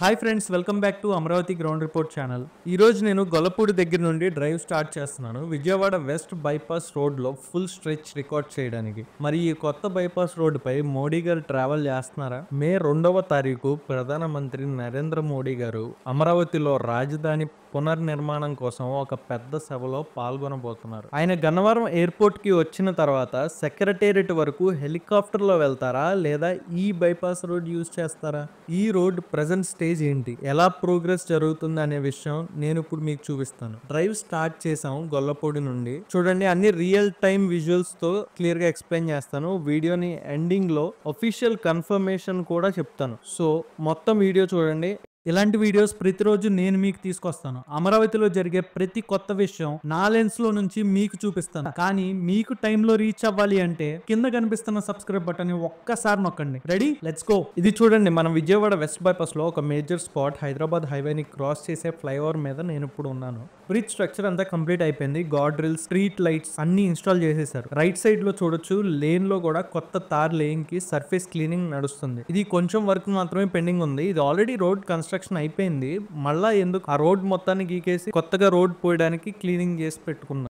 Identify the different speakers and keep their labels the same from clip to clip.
Speaker 1: Hi friends, welcome back to Amaravati ground report channel. ఈ రోజు నేను గొల్లపూడి దగ్గర నుండి డ్రైవ్ స్టార్ట్ చేస్తున్నాను. విజయవాడ వెస్ట్ బైపాస్ రోడ్లో ఫుల్ స్ట్రెచ్ రికార్డ్ చేయడానికి. మరి ఈ కొత్త బైపాస్ రోడ్డుపై మోడీ గారు ట్రావెల్ చేస్తున్నారా? మే 2వ తారీఖు ప్రధానమంత్రి నరేంద్ర మోడీ గారు అమరావతిలో రాజధాని పునర్నిర్మాణం కోసం ఒక పెద్ద సభలో పాల్గొనబోతున్నారు. ఆయన గన్నవరం ఎయిర్పోర్ట్ కి వచ్చిన తర్వాత సెక్రటేరియట్ వరకు హెలికాప్టర్లో వెళ్తారా లేదా ఈ బైపాస్ రోడ్ యూజ్ చేస్తారా? ఈ రోడ్ ప్రెజెంట్ స్టేజ్ ఏంటి, ఎలా ప్రోగ్రెస్ జరుగుతుంది అనే విషయం నేను ఇప్పుడు మీకు చూపిస్తాను. డ్రైవ్ స్టార్ట్ చేసాం గొల్లపూడి నుండి. చూడండి, అన్ని రియల్ టైమ్ విజువల్స్ తో క్లియర్ గా ఎక్స్ప్లెయిన్ చేస్తాను. వీడియోని ఎండింగ్ లో అఫీషియల్ కన్ఫర్మేషన్ కూడా చెప్తాను. సో మొత్తం వీడియో చూడండి. ఇలాంటి వీడియోస్ ప్రతిరోజు నేను మీకు తీసుకొస్తాను. అమరావతిలో జరిగే ప్రతి కొత్త విషయం నా లెన్స్ లో నుంచి మీకు చూపిస్తాను. కానీ మీకు టైంలో రీచ్ అవ్వాలి అంటే కింద కనిపిస్తున్న సబ్స్క్రైబ్ బటన్ ని ఒక్కసారి నొక్కండి. Ready, let's go. ఇది చూడండి, మనం విజయవాడ వెస్ట్ బైపాస్ లో ఒక మేజర్ స్పాట్ హైదరాబాద్ హైవేని క్రాస్ చేసే ఫ్లైఓవర్ మీద నేను ఇప్పుడు ఉన్నాను. బ్రిడ్జ్ స్ట్రక్చర్ అంతా కంప్లీట్ అయిపోయింది. గార్డ్ రిల్స్, స్ట్రీట్ లైట్స్ అన్ని ఇన్స్టాల్ చేసేసారు. రైట్ సైడ్ లో చూడొచ్చు, లేన్ లో కూడా కొత్త తార్ లేయింగ్ కి సర్ఫేస్ క్లీనింగ్ నడుస్తుంది. ఇది కొంచెం వర్క్ మాత్రమే పెండింగ్ ఉంది. ఇది ఆల్రెడీ రోడ్ కన్స్ట్రక్షన్ అయిపోయింది. మళ్ళా ఎందుకు ఆ రోడ్ మొత్తాన్ని గీకేసి కొత్తగా రోడ్ పోయడానికి క్లీనింగ్ చేసి పెట్టుకున్నారు.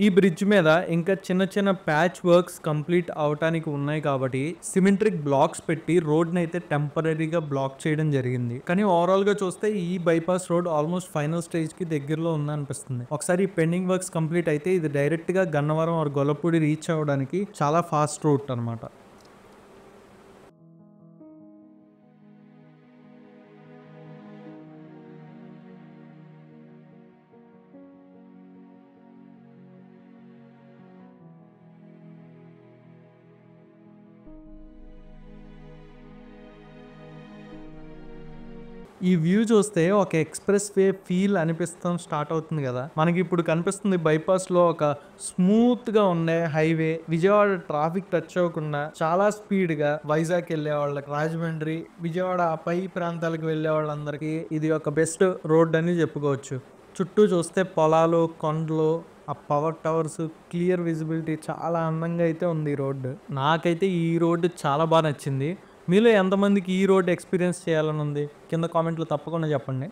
Speaker 1: ఈ బ్రిడ్జ్ మీద ఇంకా చిన్న చిన్న ప్యాచ్ వర్క్స్ కంప్లీట్ అవటానికి ఉన్నాయి కాబట్టి సిమెట్రిక్ బ్లాక్స్ పెట్టి రోడ్ ని అయితే టెంపరీగా బ్లాక్ చేయడం జరిగింది. కానీ ఓవరాల్ గా చూస్తే ఈ bypass road almost final stage కి దగ్గరలో ఉందనిపిస్తుంది. ఒకసారి ఈ పెండింగ్ వర్క్స్ కంప్లీట్ అయితే ఇది డైరెక్ట్ గా గన్నవరం ఆర్ గొల్లపూడి రీచ్ అవ్వడానికి చాలా ఫాస్ట్ రూట్ అనమాట. ఈ వ్యూ చూస్తే ఒక ఎక్స్ప్రెస్ వే ఫీల్ అనిపిస్తాం స్టార్ట్ అవుతుంది కదా. మనకి ఇప్పుడు కనిపిస్తుంది బైపాస్ లో ఒక స్మూత్ గా ఉండే హైవే. విజయవాడ ట్రాఫిక్ టచ్ అవ్వకుండా చాలా స్పీడ్ గా వైజాగ్ వెళ్లే వాళ్ళకి, రాజమండ్రి, విజయవాడ పై ప్రాంతాలకు వెళ్లే వాళ్ళందరికీ ఇది ఒక బెస్ట్ రోడ్ అని చెప్పుకోవచ్చు. చుట్టూ చూస్తే పొలాలు, కొండలు, ఆ పవర్ టవర్స్, క్లియర్ విజిబిలిటీ, చాలా అందంగా అయితే ఉంది ఈ రోడ్డు. నాకైతే ఈ రోడ్డు చాలా బాగా నచ్చింది. మీలో ఎంతమందికి ఈ రోడ్ ఎక్స్పీరియన్స్ చేయాలని ఉంది కింద కామెంట్లో తప్పకుండా చెప్పండి.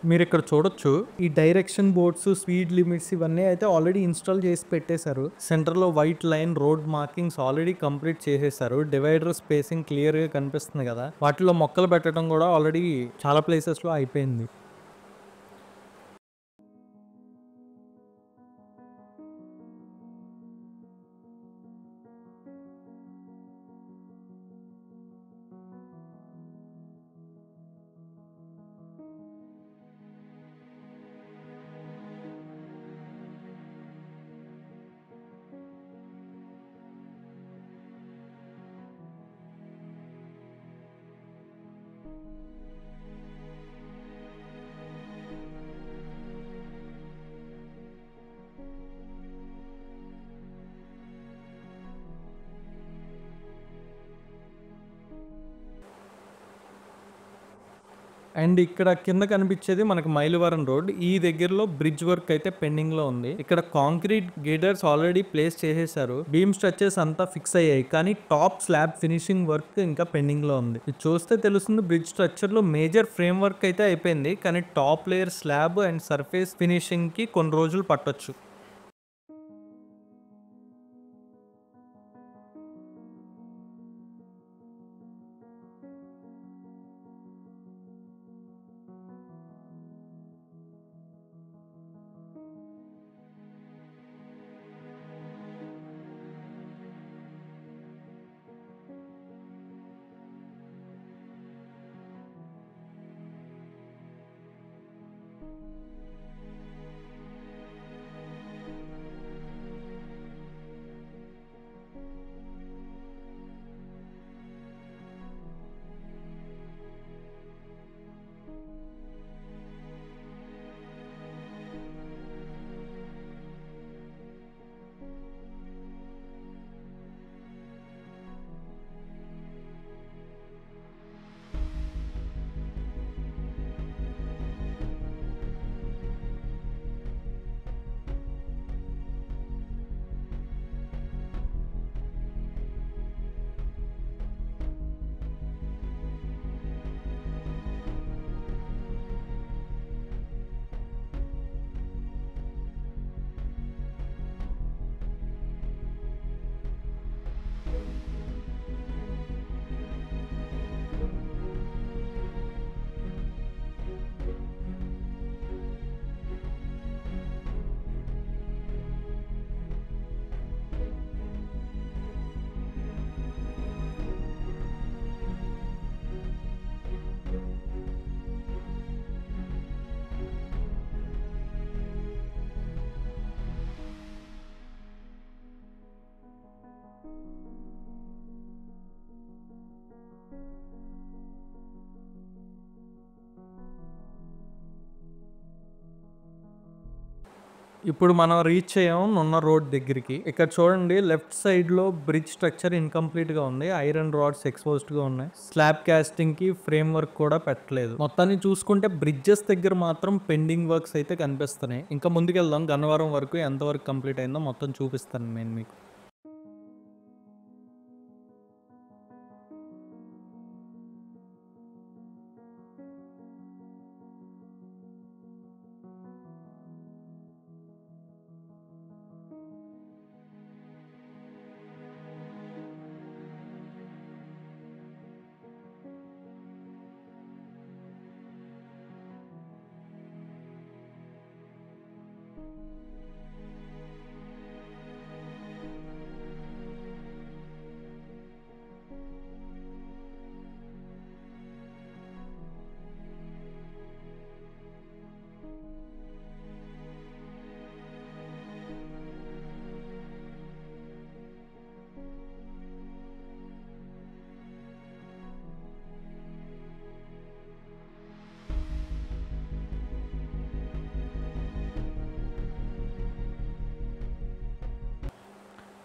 Speaker 1: మీరు ఇక్కడ చూడొచ్చు, ఈ డైరెక్షన్ బోర్డ్స్, స్పీడ్ లిమిట్స్ ఇవన్నీ అయితే ఆల్రెడీ ఇన్స్టాల్ చేసి పెట్టేశారు. సెంటర్లో white line road markings already complete చేసేసారు. డివైడర్ స్పేసింగ్ క్లియర్గా కనిపిస్తుంది కదా. వాటిలో మొక్కలు పెట్టడం కూడా ఆల్రెడీ చాలా ప్లేసెస్లో అయిపోయింది. అండ్ ఇక్కడ కింద కనిపించేది మనకు మైలవరం రోడ్. ఈ దగ్గరలో బ్రిడ్జ్ వర్క్ అయితే పెండింగ్ లో ఉంది. ఇక్కడ కాంక్రీట్ గేటర్స్ ఆల్రెడీ ప్లేస్ చేసేసారు. బీమ్ స్ట్రక్చర్స్ అంతా ఫిక్స్ అయ్యాయి, కానీ టాప్ స్లాబ్ ఫినిషింగ్ వర్క్ ఇంకా పెండింగ్ లో ఉంది. ఇది చూస్తే తెలుస్తుంది, బ్రిడ్జ్ స్ట్రక్చర్ లో మేజర్ ఫ్రేమ్ వర్క్ అయితే అయిపోయింది, కానీ top layer slab and surface finishing కి కొన్ని రోజులు పట్టొచ్చు. ఇప్పుడు మనం రీచ్ అయ్యాం నున్న రోడ్ దగ్గరికి. ఇక్కడ చూడండి లెఫ్ట్ సైడ్‌లో బ్రిడ్జ్ స్ట్రక్చర్ ఇన్‌కంప్లీట్‌గా ఉంది. ఐరన్ రాడ్స్ ఎక్స్‌పోజ్డ్‌గా ఉన్నాయి. స్లాబ్ కాస్టింగ్‌కి ఫ్రేమ్ వర్క్ కూడా పెట్టలేదు. మొత్తాన్ని చూసుకుంటే బ్రిడ్జెస్ దగ్గర మాత్రం పెండింగ్ వర్క్స్ అయితే కనిపిస్తున్నాయి. ఇంకా ముందుకెళ్దాం గన్నవరం వరకు ఎంత వరకు కంప్లీట్ అయిందో మొత్తం చూపిస్తాను నేను మీకు.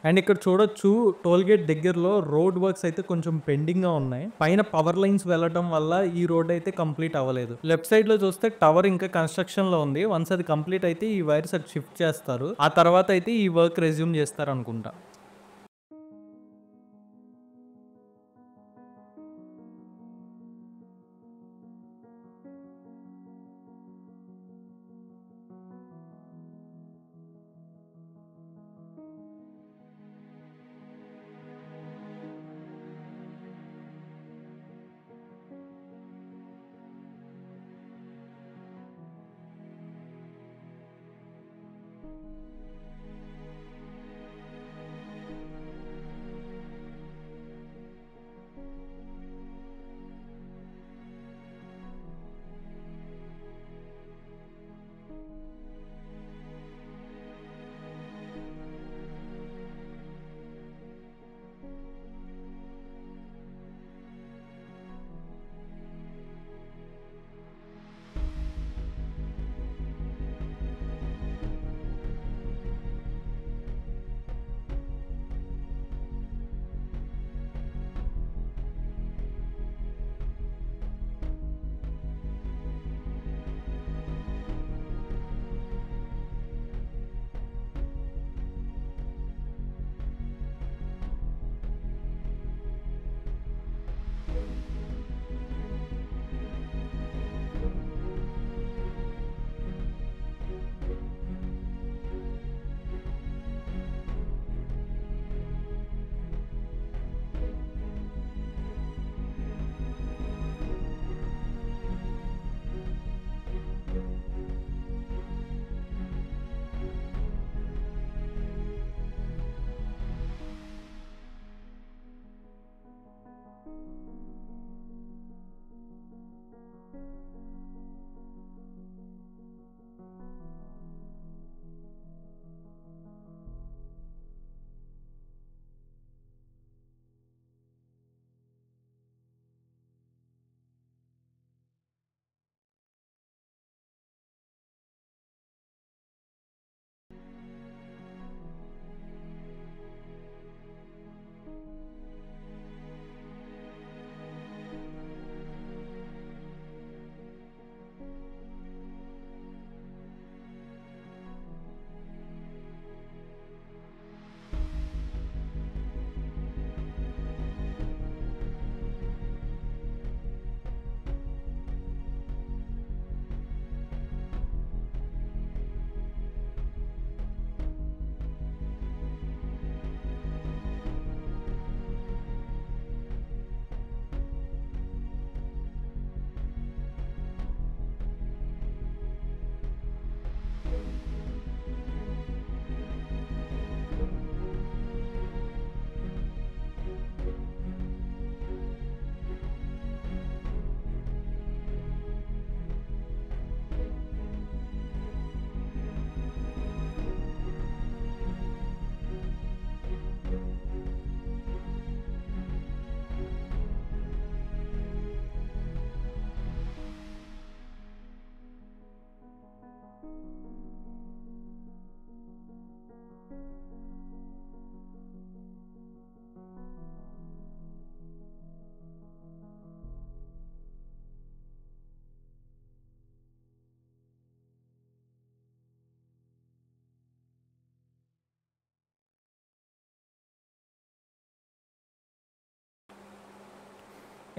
Speaker 1: అండ్ ఇక్కడ చూడొచ్చు టోల్ గేట్ దగ్గరలో రోడ్ వర్క్స్ అయితే కొంచెం పెండింగ్ గా ఉన్నాయి. పైన పవర్ లైన్స్ వెళ్ళడం వల్ల ఈ రోడ్ అయితే కంప్లీట్ అవ్వలేదు. లెఫ్ట్ సైడ్ లో చూస్తే టవర్ ఇంకా కన్స్ట్రక్షన్ లో ఉంది. వన్స్ అది కంప్లీట్ అయితే ఈ వైర్స్ అటు షిఫ్ట్ చేస్తారు. ఆ తర్వాత అయితే ఈ వర్క్ రెజ్యూమ్ చేస్తారు అనుకుంటా.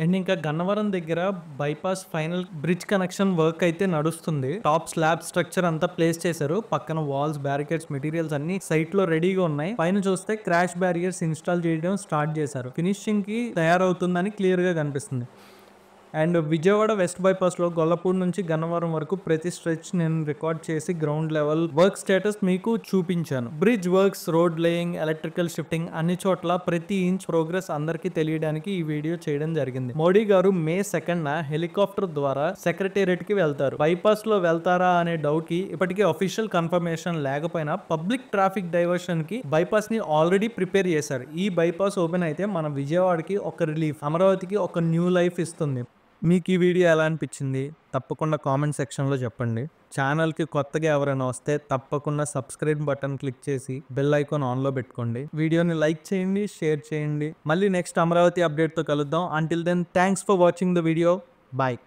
Speaker 1: అండ్ ఇంకా గన్నవరం దగ్గర bypass final bridge connection work అయితే నడుస్తుంది. టాప్ స్లాబ్ స్ట్రక్చర్ అంతా ప్లేస్ చేశారు. పక్కన వాల్స్, బ్యారికేడ్స్, మెటీరియల్స్ అన్ని సైట్ లో రెడీగా ఉన్నాయి. పైన చూస్తే క్రాష్ బ్యారియర్స్ ఇన్స్టాల్ చేయడం స్టార్ట్ చేశారు. ఫినిషింగ్ కి తయారవుతుందని క్లియర్ గా కనిపిస్తుంది. అండ్ విజయవాడ వెస్ట్ బైపాస్లో గొల్లపూడి నుంచి గన్నవరం వరకు ప్రతి స్ట్రెచ్ నేను రికార్డ్ చేసి గ్రౌండ్ లెవెల్ వర్క్ స్టేటస్ మీకు చూపించాను. Bridge works, road laying, electrical shifting అన్ని చోట్ల ప్రతి ఇంచ్ ప్రోగ్రెస్ అందరికీ తెలియడానికి ఈ వీడియో చేయడం జరిగింది. మోడీ గారు మే 2న హెలికాప్టర్ ద్వారా సెక్రటేరియట్ కి వెళ్తారు. బైపాస్ లో వెళ్తారా అనే డౌట్ కి ఇప్పటికీ అఫీషియల్ కన్ఫర్మేషన్ లేకపోయినా పబ్లిక్ ట్రాఫిక్ డైవర్షన్ కి బైపాస్ ని ఆల్రెడీ ప్రిపేర్ చేశారు. ఈ బైపాస్ ఓపెన్ అయితే మన విజయవాడకి ఒక రిలీఫ్, అమరావతికి ఒక న్యూ లైఫ్ ఇస్తుంది. మీకు ఈ వీడియో ఎలా అనిపించింది తప్పకుండా కామెంట్ సెక్షన్లో చెప్పండి. ఛానల్కి కొత్తగా ఎవరైనా వస్తే తప్పకుండా సబ్స్క్రైబ్ బటన్ క్లిక్ చేసి బెల్ ఐకాన్ ఆన్లో పెట్టుకోండి. వీడియోని లైక్ చేయండి, షేర్ చేయండి. మళ్ళీ నెక్స్ట్ అమరావతి అప్డేట్తో కలుద్దాం. Until then thanks for watching the video. Bye.